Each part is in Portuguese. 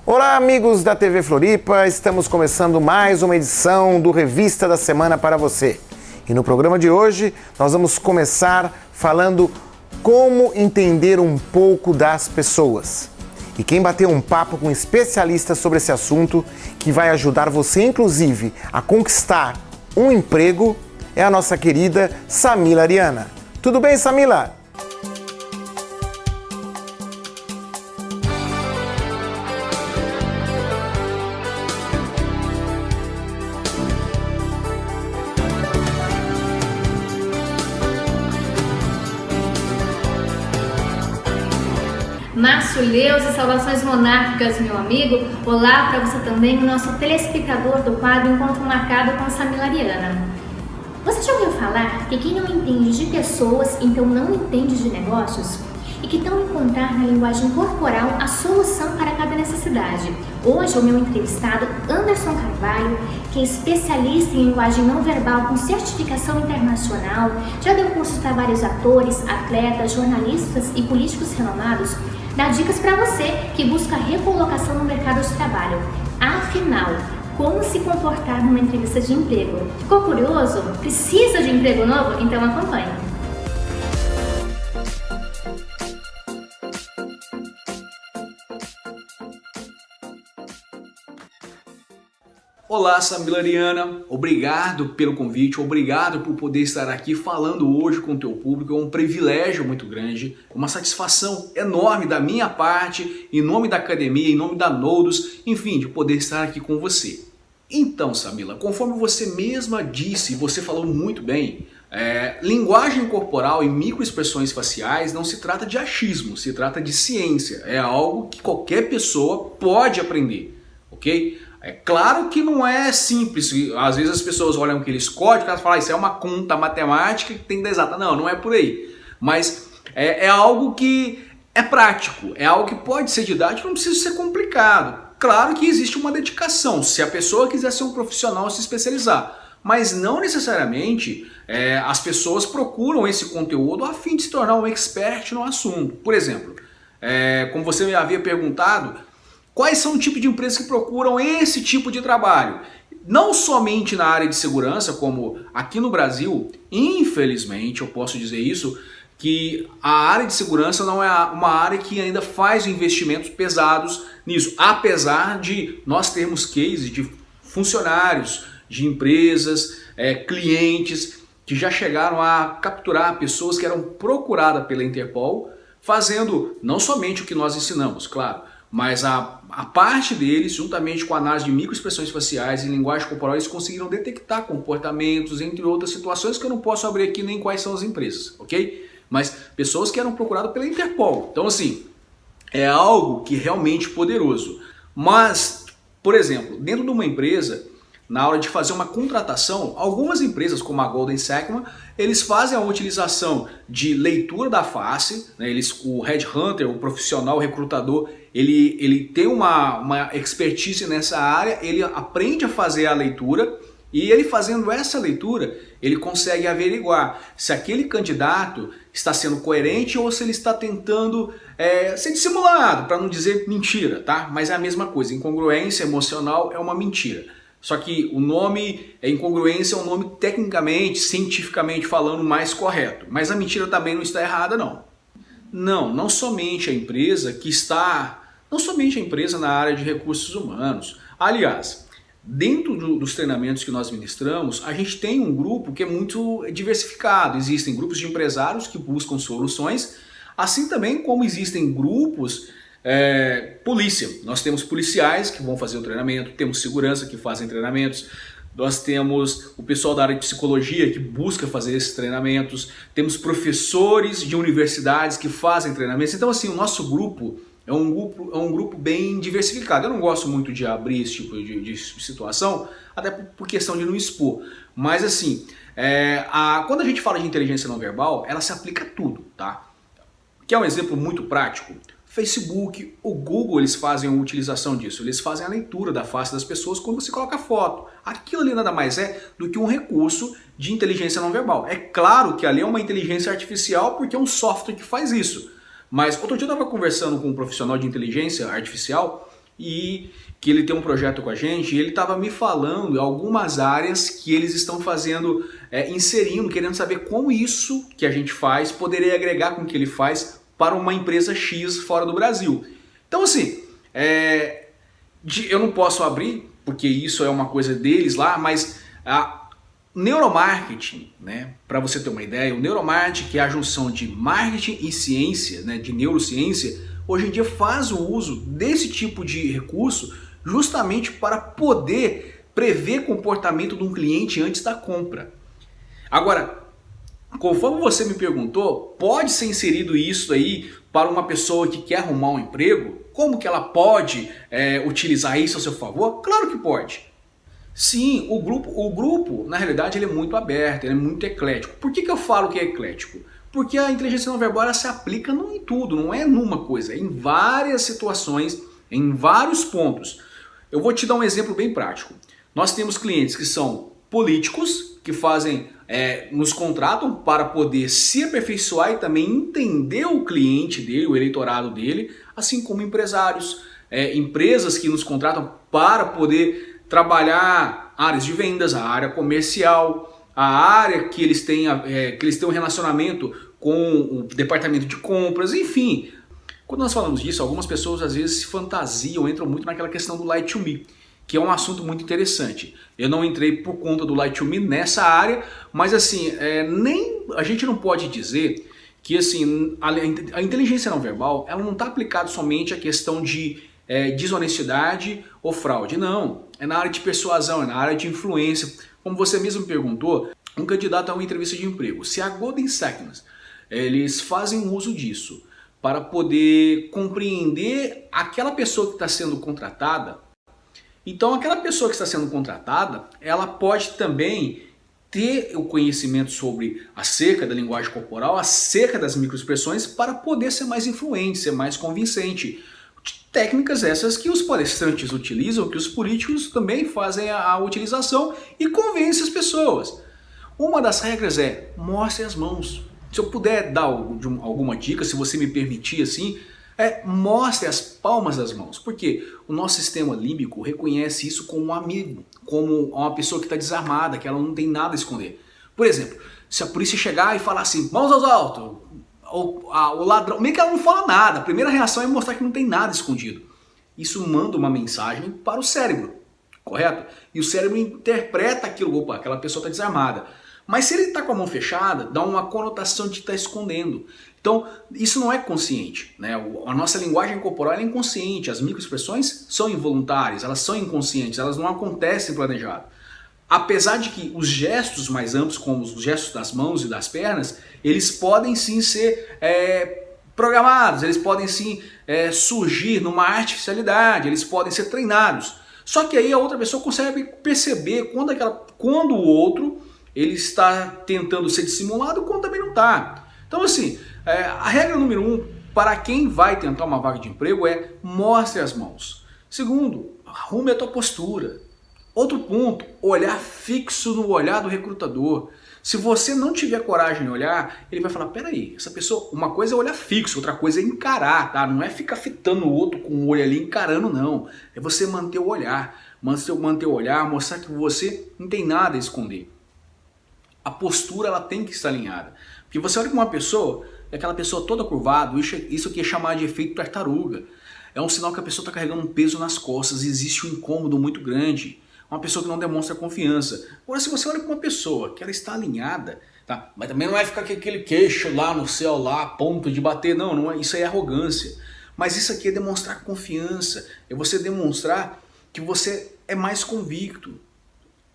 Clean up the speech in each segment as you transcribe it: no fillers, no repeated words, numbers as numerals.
Olá, amigos da TV Floripa, estamos começando mais uma edição do Revista da Semana para você. E no programa de hoje nós vamos começar falando como entender um pouco das pessoas. E quem bateu um papo com um especialista sobre esse assunto, que vai ajudar você inclusive a conquistar um emprego, é a nossa querida Samila Ariana. Tudo bem, Samila? Márcio Leus e saudações monárquicas, meu amigo. Olá para você também, o nosso telespectador do quadro Encontro Marcado com Samila Ariana. Você já ouviu falar que quem não entende de pessoas, então não entende de negócios? E que tal encontrar na linguagem corporal a solução para cada necessidade? Hoje o meu entrevistado, Anderson Carvalho, que é especialista em linguagem não verbal com certificação internacional, já deu cursos para vários atores, atletas, jornalistas e políticos renomados, dá dicas para você que busca recolocação no mercado de trabalho. Afinal, como se comportar numa entrevista de emprego? Ficou curioso? Precisa de emprego novo? Então acompanhe. Olá, Samila Ariana, obrigado pelo convite, obrigado por poder estar aqui falando hoje com o teu público. É um privilégio muito grande, uma satisfação enorme da minha parte, em nome da academia, em nome da Nodos, enfim, de poder estar aqui com você. Então, Samila, conforme você mesma disse, você falou muito bem, linguagem corporal e microexpressões faciais não se trata de achismo, se trata de ciência, é algo que qualquer pessoa pode aprender, ok? É claro que não é simples, às vezes as pessoas olham aqueles códigos e falam, isso é uma conta matemática que tem que dar exata. Não, não é por aí. Mas é algo que é prático, é algo que pode ser didático, não precisa ser complicado. Claro que existe uma dedicação, se a pessoa quiser ser um profissional, se especializar. Mas não necessariamente as pessoas procuram esse conteúdo a fim de se tornar um expert no assunto. Por exemplo, como você me havia perguntado, quais são o tipo de empresas que procuram esse tipo de trabalho? Não somente na área de segurança, como aqui no Brasil, infelizmente, eu posso dizer isso, que a área de segurança não é uma área que ainda faz investimentos pesados nisso, apesar de nós termos cases de funcionários, de empresas, clientes, que já chegaram a capturar pessoas que eram procuradas pela Interpol, fazendo não somente o que nós ensinamos, claro, mas a parte deles, juntamente com a análise de microexpressões faciais e linguagem corporal, eles conseguiram detectar comportamentos, entre outras situações que eu não posso abrir aqui nem quais são as empresas, ok? Mas pessoas que eram procuradas pela Interpol. Então, assim, é algo que é realmente poderoso. Mas, por exemplo, dentro de uma empresa, na hora de fazer uma contratação, algumas empresas, como a Golden Secma, eles fazem a utilização de leitura da face, né? O headhunter, o profissional, o recrutador, ele tem uma expertise nessa área, ele aprende a fazer a leitura e ele fazendo essa leitura, ele consegue averiguar se aquele candidato está sendo coerente ou se ele está tentando ser dissimulado, para não dizer mentira, tá? Mas é a mesma coisa, incongruência emocional é uma mentira. Só que o nome incongruência é um nome tecnicamente, cientificamente falando, mais correto. Mas a mentira também não está errada, não. Não somente a empresa que está... Não somente a empresa na área de recursos humanos. Aliás, dentro dos treinamentos que nós ministramos, a gente tem um grupo que é muito diversificado. Existem grupos de empresários que buscam soluções, assim também como existem grupos... polícia, nós temos policiais que vão fazer o treinamento, temos segurança que fazem treinamentos, nós temos o pessoal da área de psicologia que busca fazer esses treinamentos, temos professores de universidades que fazem treinamentos. Então, assim, o nosso grupo é um grupo bem diversificado. Eu não gosto muito de abrir esse tipo de situação, até por questão de não expor, mas assim, quando a gente fala de inteligência não verbal, ela se aplica a tudo, tá? Que é um exemplo muito prático. Facebook, o Google, eles fazem a utilização disso. Eles fazem a leitura da face das pessoas quando você coloca foto. Aquilo ali nada mais é do que um recurso de inteligência não verbal. É claro que ali é uma inteligência artificial porque é um software que faz isso. Mas outro dia eu estava conversando com um profissional de inteligência artificial e que ele tem um projeto com a gente e ele estava me falando algumas áreas que eles estão fazendo, inserindo, querendo saber como isso que a gente faz poderia agregar com o que ele faz para uma empresa X fora do Brasil. Então assim, eu não posso abrir, porque isso é uma coisa deles lá, mas a neuromarketing, né, para você ter uma ideia, o neuromarketing, que é a junção de marketing e ciência, né, de neurociência, hoje em dia faz o uso desse tipo de recurso justamente para poder prever comportamento de um cliente antes da compra. Agora, conforme você me perguntou, pode ser inserido isso aí para uma pessoa que quer arrumar um emprego? Como que ela pode utilizar isso a seu favor? Claro que pode. Sim, o grupo, na realidade, ele é muito aberto, ele é muito eclético. Por que eu falo que é eclético? Porque a inteligência não verbal ela se aplica em tudo, não é numa coisa, é em várias situações, em vários pontos. Eu vou te dar um exemplo bem prático. Nós temos clientes que são políticos, que nos contratam para poder se aperfeiçoar e também entender o cliente dele, o eleitorado dele, assim como empresários, empresas que nos contratam para poder trabalhar áreas de vendas, a área comercial, a área que eles têm um relacionamento com o departamento de compras, enfim. Quando nós falamos disso, algumas pessoas às vezes se fantasiam, entram muito naquela questão do Light to Me, que é um assunto muito interessante. Eu não entrei por conta do Light to Me nessa área, mas assim, a gente não pode dizer que assim, a inteligência não verbal ela não está aplicada somente à questão de desonestidade ou fraude. Não, é na área de persuasão, é na área de influência. Como você mesmo perguntou, um candidato a uma entrevista de emprego, se a Goldman Sachs, eles fazem uso disso para poder compreender aquela pessoa que está sendo contratada, então aquela pessoa que está sendo contratada, ela pode também ter o conhecimento acerca da linguagem corporal, acerca das microexpressões, para poder ser mais influente, ser mais convincente. Técnicas essas que os palestrantes utilizam, que os políticos também fazem a utilização e convencem as pessoas. Uma das regras é, mostre as mãos. Se eu puder dar alguma dica, se você me permitir assim, mostre as palmas das mãos. Porque o nosso sistema límbico reconhece isso como um amigo, como uma pessoa que está desarmada, que ela não tem nada a esconder. Por exemplo, se a polícia chegar e falar assim, mãos aos altos, o ladrão, meio que ela não fala nada, a primeira reação é mostrar que não tem nada escondido. Isso manda uma mensagem para o cérebro, correto? E o cérebro interpreta aquilo, opa, aquela pessoa está desarmada. Mas se ele está com a mão fechada, dá uma conotação de estar escondendo. Então, isso não é consciente, né? A nossa linguagem corporal é inconsciente, as microexpressões são involuntárias, elas são inconscientes, elas não acontecem planejado. Apesar de que os gestos mais amplos, como os gestos das mãos e das pernas, eles podem sim ser programados, eles podem sim surgir numa artificialidade, eles podem ser treinados. Só que aí a outra pessoa consegue perceber quando o outro ele está tentando ser dissimulado, quando também não está. Então assim, a regra número 1 para quem vai tentar uma vaga de emprego é mostre as mãos. Segundo, arrume a tua postura. Outro ponto, olhar fixo no olhar do recrutador. Se você não tiver coragem de olhar, ele vai falar, peraí, essa pessoa, uma coisa é olhar fixo, outra coisa é encarar, tá? Não é ficar fitando o outro com o olho ali encarando, não. É você manter o olhar, mostrar que você não tem nada a esconder. A postura ela tem que estar alinhada. Porque você olha para uma pessoa, é aquela pessoa toda curvada, isso aqui é chamado de efeito tartaruga. É um sinal que a pessoa está carregando um peso nas costas, existe um incômodo muito grande. Uma pessoa que não demonstra confiança. Agora, se você olha para uma pessoa que ela está alinhada, tá? Mas também não é ficar com aquele queixo lá no céu, lá, a ponto de bater, não é, isso aí é arrogância. Mas isso aqui é demonstrar confiança, é você demonstrar que você é mais convicto.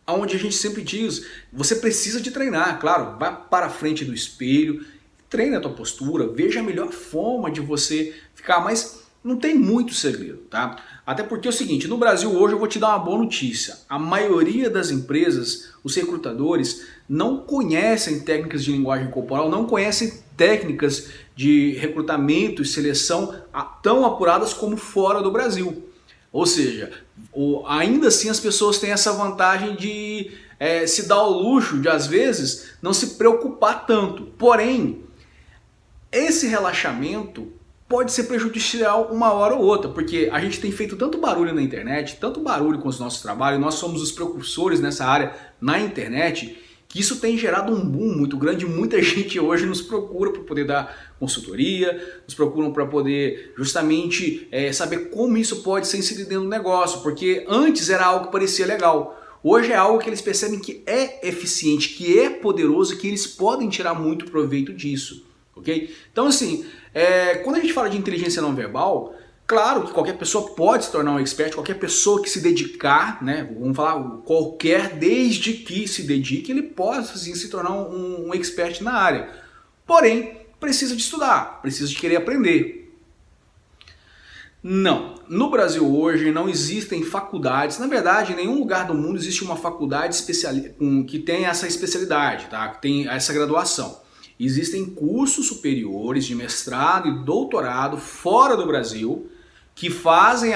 Onde a gente sempre diz, você precisa de treinar, claro, vá para a frente do espelho, treine a tua postura, veja a melhor forma de você ficar, mas não tem muito segredo, tá? Até porque é o seguinte, no Brasil hoje eu vou te dar uma boa notícia. A maioria das empresas, os recrutadores, não conhecem técnicas de linguagem corporal, não conhecem técnicas de recrutamento e seleção tão apuradas como fora do Brasil. Ou seja, ainda assim as pessoas têm essa vantagem de se dar ao luxo de, às vezes, não se preocupar tanto. Porém, esse relaxamento pode ser prejudicial uma hora ou outra, porque a gente tem feito tanto barulho na internet, tanto barulho com os nossos trabalhos, nós somos os precursores nessa área na internet, que isso tem gerado um boom muito grande. Muita gente hoje nos procura para poder dar consultoria, nos procuram para poder justamente saber como isso pode ser inserido dentro do negócio, porque antes era algo que parecia legal. Hoje é algo que eles percebem que é eficiente, que é poderoso, que eles podem tirar muito proveito disso. Ok? Então assim, quando a gente fala de inteligência não verbal, claro que qualquer pessoa pode se tornar um expert, qualquer pessoa que se dedicar, né? Vamos falar qualquer, desde que se dedique, ele pode assim, se tornar um expert na área. Porém, precisa de estudar, precisa de querer aprender. Não, no Brasil hoje não existem faculdades, na verdade em nenhum lugar do mundo existe uma faculdade que tem essa especialidade, tá? Que tem essa graduação. Existem cursos superiores de mestrado e doutorado fora do Brasil que fazem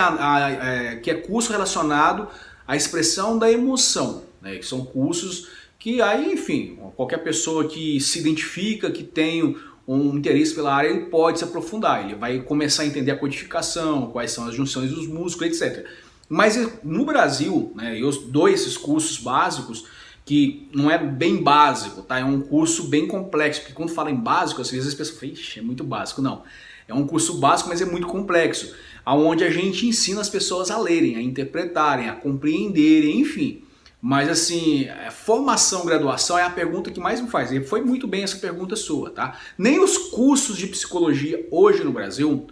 que é curso relacionado à expressão da emoção, né? Que são cursos que aí, enfim, qualquer pessoa que se identifica, que tem um interesse pela área, ele pode se aprofundar, ele vai começar a entender a codificação, quais são as junções dos músculos, etc. Mas no Brasil, né, eu dou esses cursos básicos, que não é bem básico, tá? É um curso bem complexo, porque quando fala em básico, às vezes as pessoas falam, ixi, é muito básico. Não, é um curso básico, mas é muito complexo, onde a gente ensina as pessoas a lerem, a interpretarem, a compreenderem, enfim. Mas assim, formação, graduação é a pergunta que mais me faz, e foi muito bem essa pergunta sua, tá? Nem os cursos de psicologia hoje no Brasil,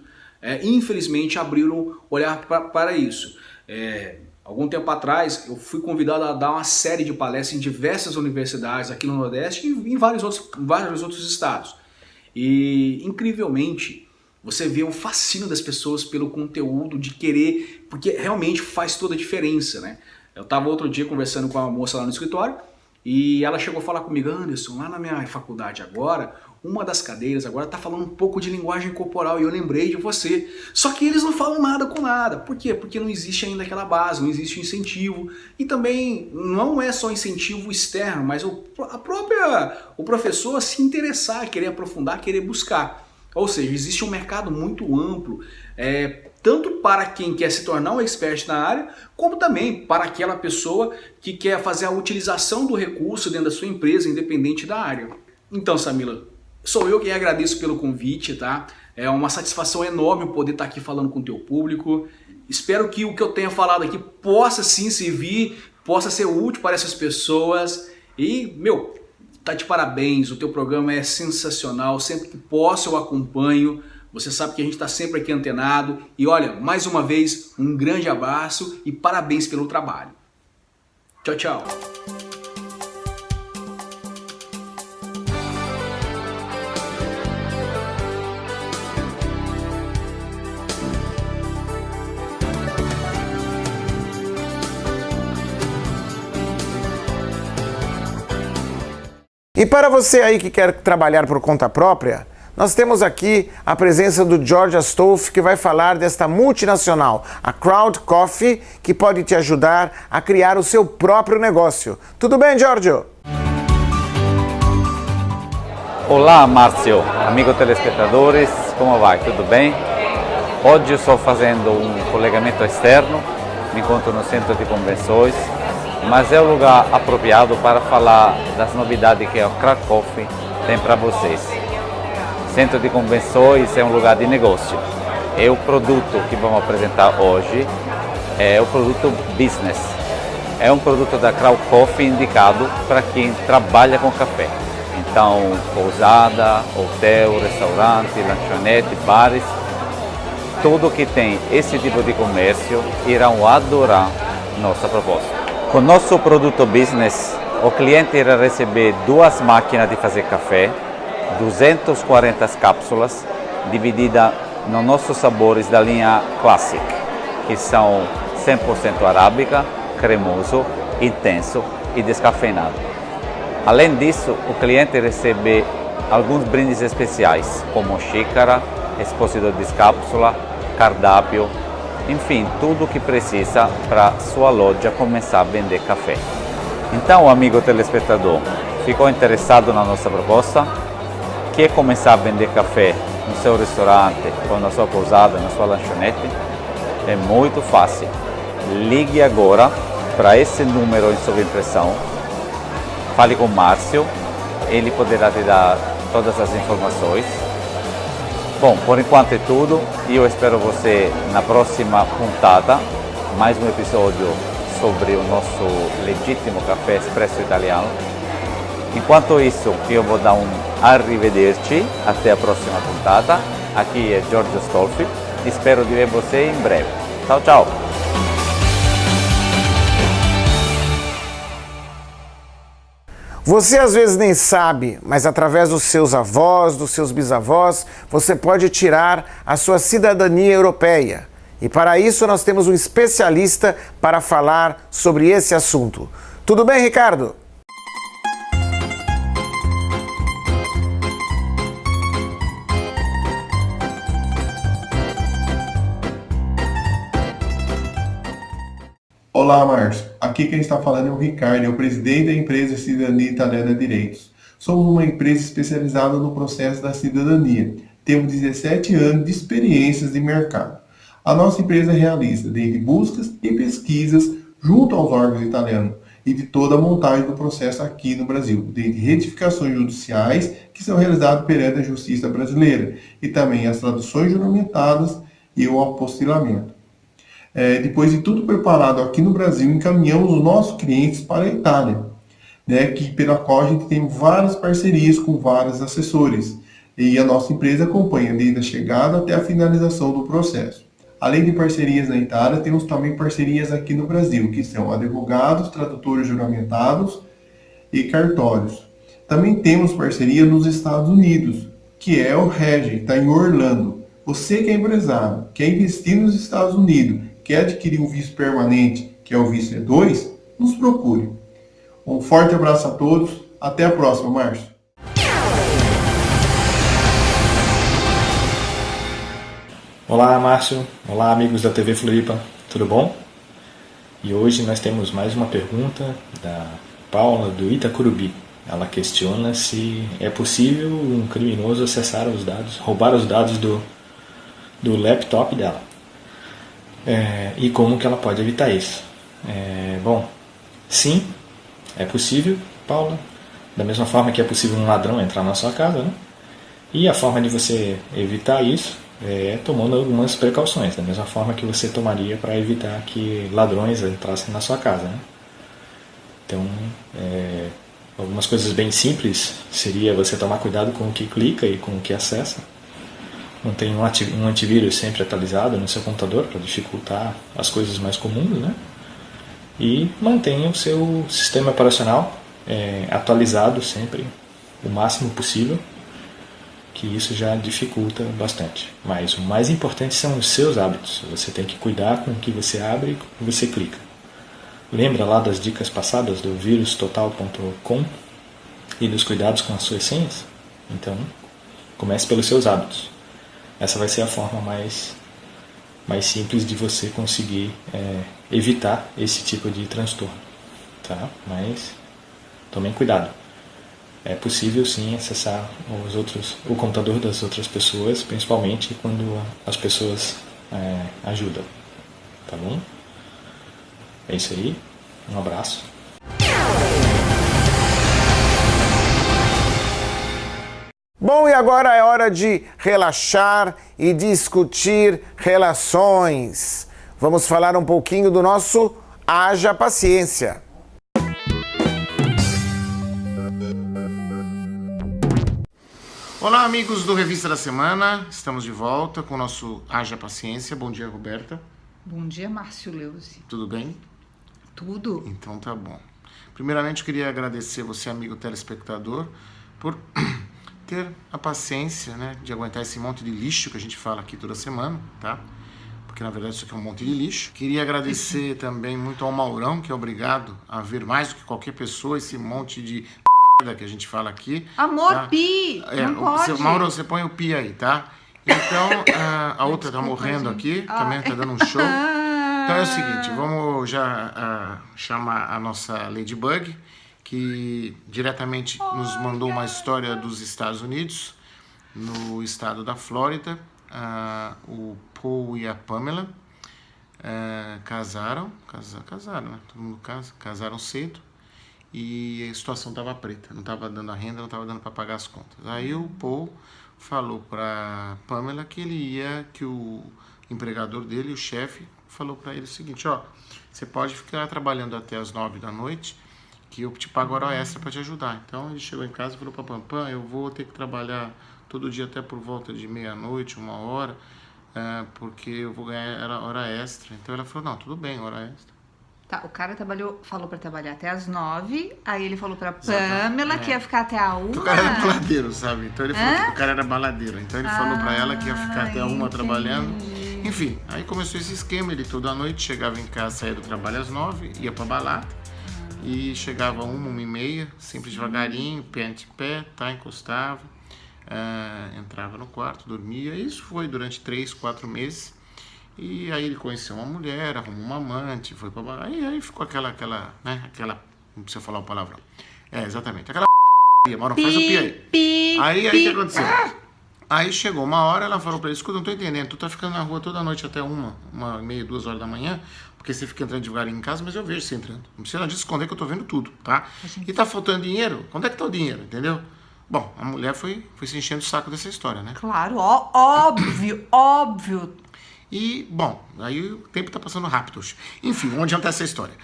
infelizmente, abriram olhar para isso. Algum tempo atrás, eu fui convidado a dar uma série de palestras em diversas universidades aqui no Nordeste e em vários outros estados. E, incrivelmente, você vê o fascínio das pessoas pelo conteúdo, de querer, porque realmente faz toda a diferença, né? Eu estava outro dia conversando com uma moça lá no escritório e ela chegou a falar comigo, Anderson, lá na minha faculdade agora, uma das cadeiras agora está falando um pouco de linguagem corporal e eu lembrei de você. Só que eles não falam nada com nada. Por quê? Porque não existe ainda aquela base, não existe incentivo. E também não é só incentivo externo, mas o professor se interessar, querer aprofundar, querer buscar. Ou seja, existe um mercado muito amplo, tanto para quem quer se tornar um expert na área, como também para aquela pessoa que quer fazer a utilização do recurso dentro da sua empresa, independente da área. Então, Samila, sou eu quem agradeço pelo convite, tá? É uma satisfação enorme poder estar aqui falando com o teu público. Espero que o que eu tenha falado aqui possa sim servir, possa ser útil para essas pessoas. E, tá de parabéns, o teu programa é sensacional, sempre que posso eu acompanho. Você sabe que a gente está sempre aqui antenado. E olha, mais uma vez, um grande abraço e parabéns pelo trabalho. Tchau, tchau. E para você aí que quer trabalhar por conta própria, nós temos aqui a presença do George Astolfi, que vai falar desta multinacional, a Crowd Coffee, que pode te ajudar a criar o seu próprio negócio. Tudo bem, Giorgio? Olá, Márcio, amigo telespectadores, como vai? Tudo bem? Hoje eu estou fazendo um colegamento externo, me encontro no centro de convenções, mas é o lugar apropriado para falar das novidades que a Crowd Coffee tem para vocês. Centro de convenções é um lugar de negócio. E o produto que vamos apresentar hoje é o produto Business. É um produto da Crowd Coffee indicado para quem trabalha com café. Então, pousada, hotel, restaurante, lanchonete, bares, tudo que tem esse tipo de comércio irão adorar nossa proposta. Com nosso produto Business, o cliente irá receber 2 máquinas de fazer café, 240 cápsulas, dividida nos nossos sabores da linha Classic. que são 100% arábica, cremoso, intenso e descafeinado. Além disso, o cliente recebe alguns brindes especiais, como xícara, expositor de cápsula, cardápio, enfim, tudo o que precisa para sua loja começar a vender café. Então, amigo telespectador, ficou interessado na nossa proposta? Quer começar a vender café no seu restaurante, ou na sua pousada, na sua lanchonete? É muito fácil. Ligue agora para esse número em sua impressão. Fale com o Márcio, ele poderá te dar todas as informações. Bom, por enquanto é tudo e eu espero você na próxima puntada, mais um episódio sobre o nosso legítimo café espresso italiano. Enquanto isso, eu vou dar um arrivederci, até a próxima puntada. Aqui é Giorgio Stolfi, espero de ver você em breve. Tchau, tchau! Você às vezes nem sabe, mas através dos seus avós, dos seus bisavós, você pode tirar a sua cidadania europeia. E para isso nós temos um especialista para falar sobre esse assunto. Tudo bem, Ricardo? Olá, Márcio. Aqui quem está falando é o Ricardo, é o presidente da empresa Cidadania Italiana Direitos. Somos uma empresa especializada no processo da cidadania. Temos 17 anos de experiências de mercado. A nossa empresa realiza desde buscas e pesquisas junto aos órgãos italianos e de toda a montagem do processo aqui no Brasil, desde retificações judiciais que são realizadas perante a justiça brasileira e também as traduções juramentadas e o apostilamento. Depois de tudo preparado aqui no Brasil, encaminhamos os nossos clientes para a Itália, pela qual a gente tem várias parcerias com vários assessores. E a nossa empresa acompanha desde a chegada até a finalização do processo. Além de parcerias na Itália, temos também parcerias aqui no Brasil, que são advogados, tradutores juramentados e cartórios. Também temos parceria nos Estados Unidos, que é o REGI, está em Orlando. Você que é empresário, quer investir nos Estados Unidos, quer adquirir um visto permanente, que é o visto E2, nos procure. Um forte abraço a todos. Até a próxima, Márcio. Olá, Márcio. Olá, amigos da TV Floripa. Tudo bom? E hoje nós temos mais uma pergunta da Paula, do Itacurubi. Ela questiona se é possível um criminoso acessar os dados, roubar os dados do laptop dela. E como que ela pode evitar isso? Bom, sim, é possível, Paula. Da mesma forma que é possível um ladrão entrar na sua casa, né? E a forma de você evitar isso é tomando algumas precauções, da mesma forma que você tomaria para evitar que ladrões entrassem na sua casa, né? Então, algumas coisas bem simples seria você tomar cuidado com o que clica e com o que acessa. Mantenha um antivírus sempre atualizado no seu computador para dificultar as coisas mais comuns, né? E mantenha o seu sistema operacional atualizado sempre, o máximo possível, que isso já dificulta bastante. Mas o mais importante são os seus hábitos. Você tem que cuidar com o que você abre e com o que você clica. Lembra lá das dicas passadas do virustotal.com e dos cuidados com as suas senhas? Então, comece pelos seus hábitos. Essa vai ser a forma mais simples de você conseguir evitar esse tipo de transtorno, tá? Mas tomem cuidado. É possível sim acessar o computador das outras pessoas, principalmente quando as pessoas ajudam, tá bom? É isso aí, um abraço. Bom, e agora é hora de relaxar e discutir relações. Vamos falar um pouquinho do nosso Haja Paciência. Olá, amigos do Revista da Semana. Estamos de volta com o nosso Haja Paciência. Bom dia, Roberta. Bom dia, Márcio Leuzi. Tudo bem? Tudo. Então tá bom. Primeiramente, eu queria agradecer você, amigo telespectador, por ter a paciência, né, de aguentar esse monte de lixo que a gente fala aqui toda semana, tá? porque na verdade isso aqui é um monte de lixo. Queria agradecer também muito ao Maurão, que é obrigado a ver mais do que qualquer pessoa esse monte de que a gente fala aqui. Amor, tá? pi! Não pode. Mauro, você põe o pi aí, tá? Então, a outra tá morrendo aqui, também tá dando um show. Então é o seguinte, vamos já chamar a nossa Ladybug, que diretamente nos mandou uma história dos Estados Unidos, no estado da Flórida. O Paul e a Pamela casaram, né? Todo mundo casaram cedo e a situação estava preta, não estava dando a renda, não estava dando para pagar as contas. Aí o Paul falou para Pamela que o empregador dele, o chefe, falou para ele o seguinte, ó, você pode ficar trabalhando até as 9 da noite, que eu te pago hora extra para te ajudar. Então ele chegou em casa e falou para Pam, eu vou ter que trabalhar todo dia até por volta de meia-noite, 1h, porque eu vou ganhar hora extra. Então ela falou, não, tudo bem, hora extra. Tá, o cara falou pra trabalhar até as 9, aí ele falou pra Pamela que ia ficar até a 1. O cara era baladeiro, sabe? Então ele falou que o cara era baladeiro. Então ele falou pra ela que ia ficar até a 1 trabalhando. Enfim, aí começou esse esquema, ele toda noite chegava em casa, saía do trabalho às 9, ia pra balada. E chegava 1h30, sempre devagarinho, pé ante pé, tá, encostava. Entrava no quarto, dormia. Isso foi durante 3, 4 meses. E aí ele conheceu uma mulher, arrumou uma amante, foi pra balada. E aí ficou aquela, não precisa falar o palavrão. Exatamente, aquela Mauro, faz o pi aí. Aí o que aconteceu? Aí chegou uma hora, ela falou pra ele, escuta, não tô entendendo, tu tá ficando na rua toda noite até 1h30, 2h da manhã, porque você fica entrando devagarinho em casa, mas eu vejo você entrando. Não precisa disso esconder que eu tô vendo tudo, tá? E tá faltando dinheiro? Onde é que tá o dinheiro, entendeu? Bom, a mulher foi se enchendo o saco dessa história, né? Claro, óbvio. E, bom, aí o tempo tá passando rápido hoje. Enfim, vamos adiantar essa história.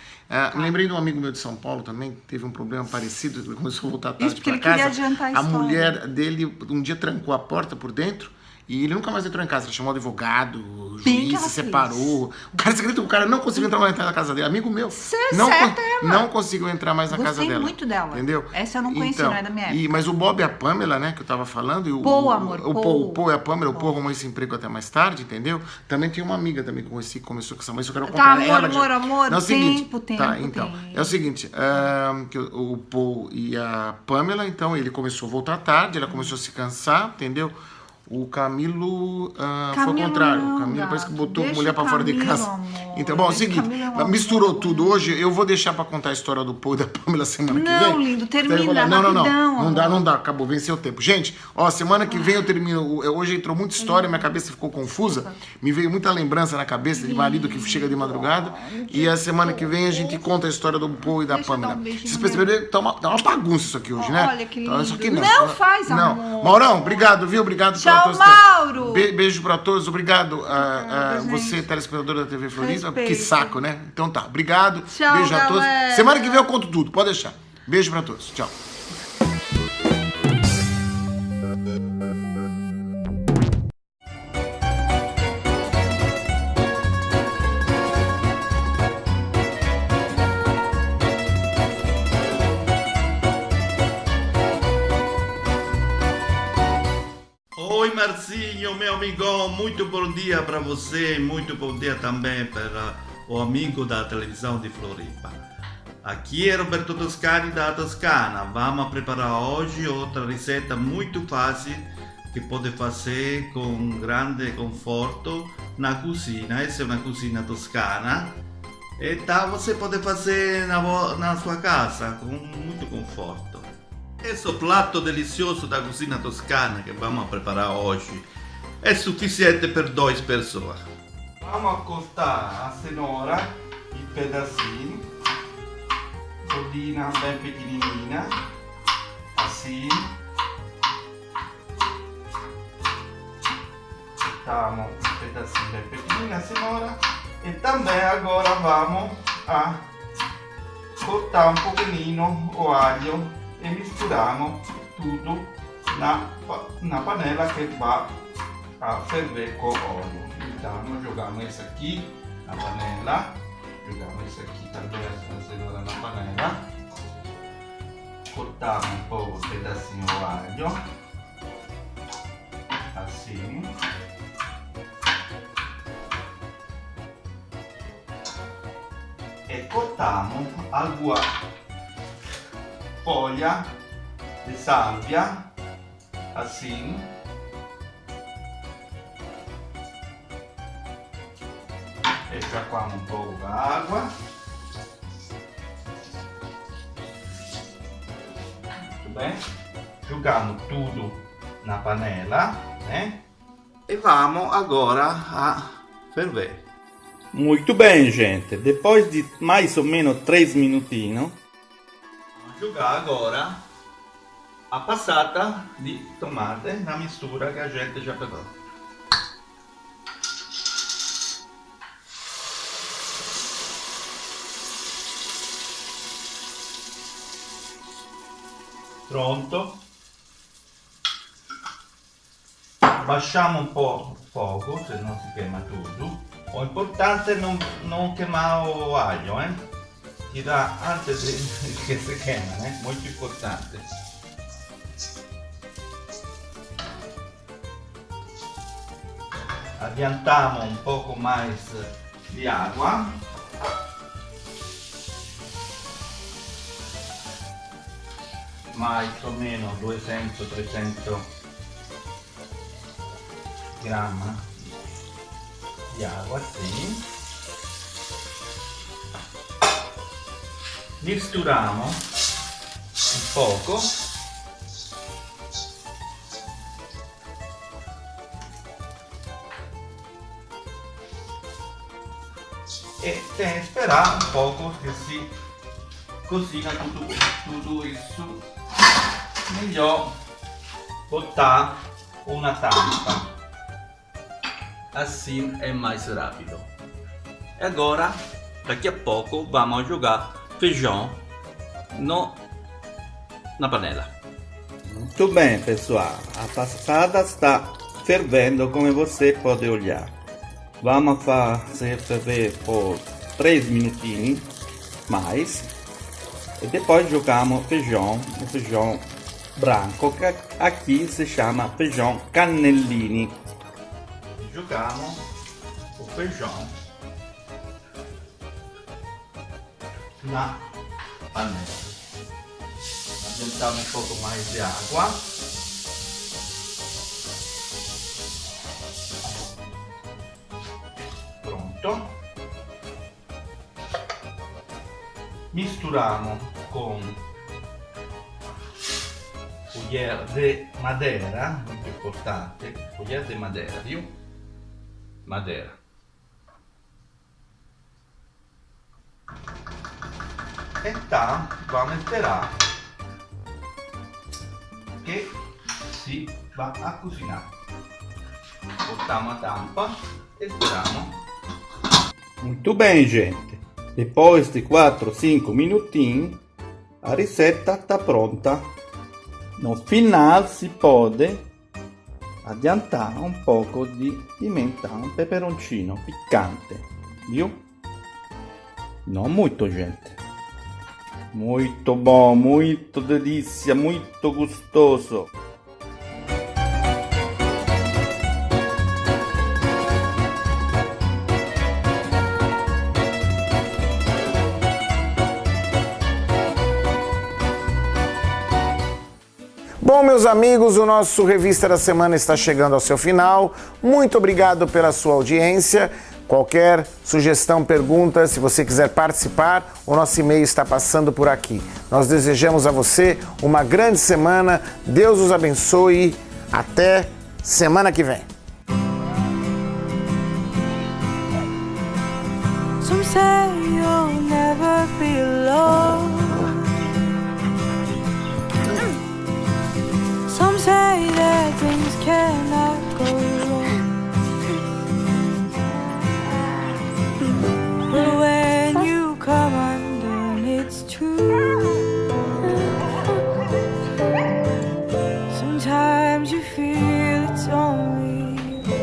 Me lembrei de um amigo meu de São Paulo também, teve um problema parecido, ele começou a voltar tarde para casa. Queria adiantar a história. Mulher dele um dia trancou a porta por dentro e ele nunca mais entrou em casa. Ele chamou advogado, o juiz se separou. O cara, você acredita que o cara não conseguiu entrar mais na casa dele? Amigo meu. Não conseguiu entrar mais na casa dela. Gostei muito dela. Entendeu? Essa eu não conheci, não é da minha época. Mas o Bob e a Pamela, né, que eu tava falando, e o Paul e a Pamela, o Paul arrumou esse emprego até mais tarde, entendeu? Também tem uma amiga também que eu conheci, que começou com essa mãe, só quero contar ela. Amor, não, é o seguinte, tempo. Então, é o seguinte, que o Paul e a Pamela, então, ele começou a voltar tarde, ela começou a se cansar, entendeu? O Camilo foi ao contrário. O Camilo parece que botou a mulher pra fora de casa. Amor. Então, bom, é o seguinte, misturou tudo hoje. Eu vou deixar pra contar a história do Paul e da Pamela semana que vem. Não, lindo, termina. Não dá, acabou, venceu o tempo. Gente, ó, semana que vem eu termino. Hoje entrou muita história, minha cabeça ficou confusa. Me veio muita lembrança na cabeça de marido que chega de madrugada. E a semana que vem a gente conta a história do Paul e da Pamela. Vocês perceberam? Tá uma bagunça isso aqui hoje, né? Olha que lindo. Então, isso aqui não faz, amor. Não. Maurão, obrigado, viu? Obrigado pra todos. Mauro! Beijo pra todos, obrigado a você, telespectador da TV Floripa. Respeito. Que saco, né? Então tá, obrigado. Tchau, beijo a todos. galera. Semana que vem eu conto tudo, pode deixar. Beijo pra todos, tchau. Oi Marcinho, meu amigão, muito bom dia para você, muito bom dia também para o amigo da televisão de Floripa. Aqui é Roberto Toscani da Toscana. Vamos preparar hoje outra receita muito fácil que pode fazer com grande conforto na cozinha. Essa é uma cozinha toscana. Então você pode fazer na sua casa com muito conforto. Esse prato delicioso da cozinha toscana que vamos preparar hoje é suficiente para 2 pessoas. Vamos cortar a cenoura em pedacinhos, rodinha bem pequenininha, assim. Cortamos um pedacinho bem pequenininho a cenoura e também agora vamos a cortar um pouquinho o alho e misturamos tudo na panela que vai a ferver com óleo. Então jogamos isso aqui na panela, jogamos isso aqui também a cenoura na panela, cortamos um pouco um pedacinho de alho, assim, botamos alguma folha de sálvia, assim. Evacuamos um pouco da água. Muito bem. Jogamos tudo na panela, né? E vamos agora a ferver. Muito bem, gente. Depois de mais ou menos 3 minutinhos, Vamos jogar agora a passata de tomate na mistura que a gente já pegou. Pronto. Baixamos um po' o fogo, se não se queima tudo. O importante é não queimar o alho, hein? Tirar antes de que se queima, né? Muito importante. Adiantamos um pouco mais de água. Mais ou menos 200, 300 gramas de água assim. Misturamos um pouco. E tem que esperar um pouco que se cozinha tudo isso. Melhor botar uma tampa, assim é mais rápido. E agora, daqui a pouco, vamos jogar feijão na panela. muito bem, pessoal. A passata está fervendo, como você pode olhar. Vamos fazer ferver por 3 minutinhos mais. E depois jogamos o feijão branco, que aqui se chama feijão cannellini. Jogamos o feijão na panela. Adiantamos um pouco mais de água. Pronto. Misturamos com colher de madeira, muito importante, colher de madeira, viu? Madeira. Então, vamos esperar que se vá a cozinhar. Botamos a tampa e esperamos. Muito bem, gente. Depois de 4, 5 minutinhos, a ricetta está pronta. No final si pode adiantar un poco di pimenta, un peperoncino piccante, viu? Non molto, gente. Muito bom, muito delícia, muito gostoso. Bom, meus amigos, o nosso Revista da Semana está chegando ao seu final. Muito obrigado pela sua audiência. Qualquer sugestão, pergunta, se você quiser participar, o nosso e-mail está passando por aqui. Nós desejamos a você uma grande semana. Deus os abençoe. Até semana que vem. Some say you'll never be alone. Some say that things cannot go wrong. But when you come undone, it's true. Sometimes you feel it's only you.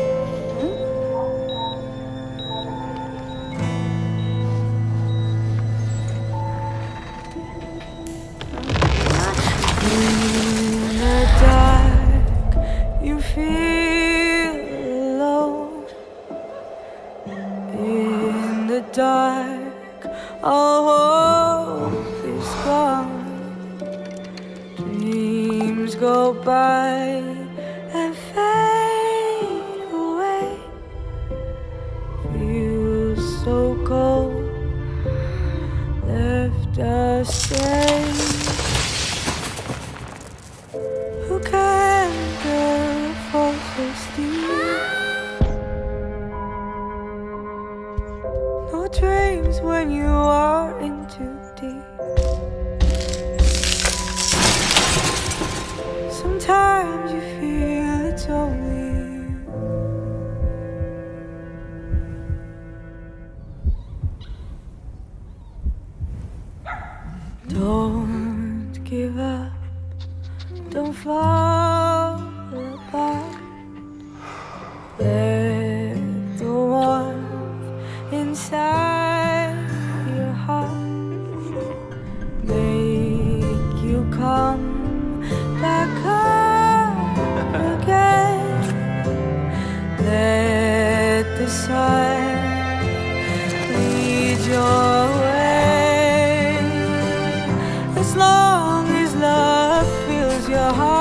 go by and fade away. Feels so cold, left us strange. Who can the forces steal? No dreams when you are in too deep. Sometimes you feel it's only you. Don't give up, don't fall apart. Let the warmth inside your heart make you come back up again. Let the sun lead your way. As long as love fills your heart,